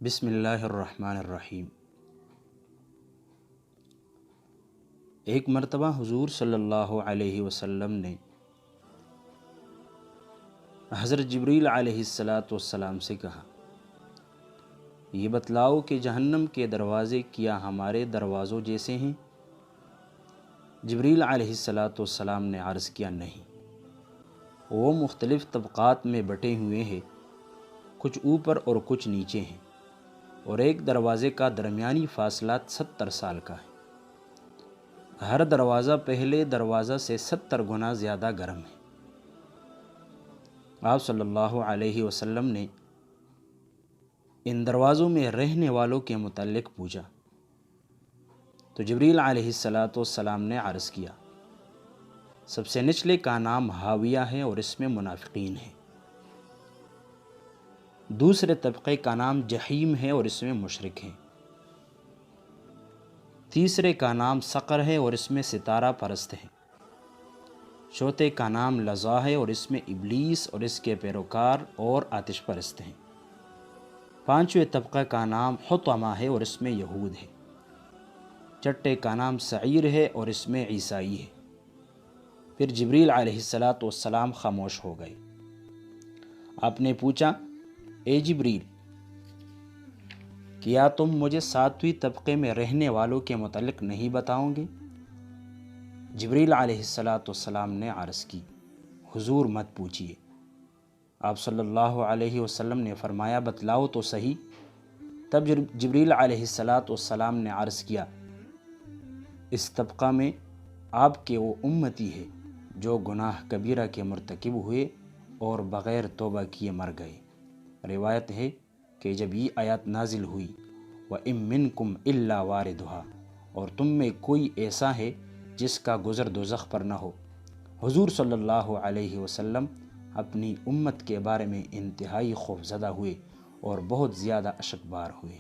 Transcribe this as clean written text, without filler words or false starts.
بسم اللہ الرحمن الرحیم۔ ایک مرتبہ حضور صلی اللہ علیہ وسلم نے حضرت جبریل علیہ السلام سے کہا، یہ بتلاؤ کہ جہنم کے دروازے کیا ہمارے دروازوں جیسے ہیں؟ جبریل علیہ السلام نے عرض کیا، نہیں، وہ مختلف طبقات میں بٹے ہوئے ہیں، کچھ اوپر اور کچھ نیچے ہیں، اور ایک دروازے کا درمیانی فاصلہ 70 سال کا ہے۔ ہر دروازہ پہلے دروازہ سے 70 گنا زیادہ گرم ہے۔ آپ صلی اللہ علیہ وسلم نے ان دروازوں میں رہنے والوں کے متعلق پوچھا تو جبریل علیہ السلام نے عرض کیا، سب سے نچلے کا نام ہاویہ ہے اور اس میں منافقین ہیں، دوسرے طبقے کا نام جہیم ہے اور اس میں مشرک ہیں، تیسرے کا نام سقر ہے اور اس میں ستارہ پرست ہیں، چوتھے کا نام لظا ہے اور اس میں ابلیس اور اس کے پیروکار اور آتش پرست ہیں، پانچویں طبقہ کا نام حطمہ ہے اور اس میں یہود ہے، چھٹے کا نام سعیر ہے اور اس میں عیسائی ہے۔ پھر جبریل علیہ السلام خاموش ہو گئے۔ آپ نے پوچھا، اے جبریل، کیا تم مجھے 7ویں طبقے میں رہنے والوں کے متعلق نہیں بتاؤ گے؟ جبریل علیہ السلام نے عرض کی، حضور مت پوچھیے۔ آپ صلی اللہ علیہ وسلم نے فرمایا، بتلاؤ تو صحیح۔ تب جبریل علیہ السلام نے عرض کیا، اس طبقہ میں آپ کے وہ امتی ہے جو گناہ کبیرہ کے مرتکب ہوئے اور بغیر توبہ کیے مر گئے۔ روایت ہے کہ جب یہ آیات نازل ہوئی، وَإِن مِّنكُمْ إِلَّا وَارِدُهَا، اور تم میں کوئی ایسا ہے جس کا گزر دوزخ پر نہ ہو، حضور صلی اللہ علیہ وسلم اپنی امت کے بارے میں انتہائی خوفزدہ ہوئے اور بہت زیادہ اشکبار ہوئے۔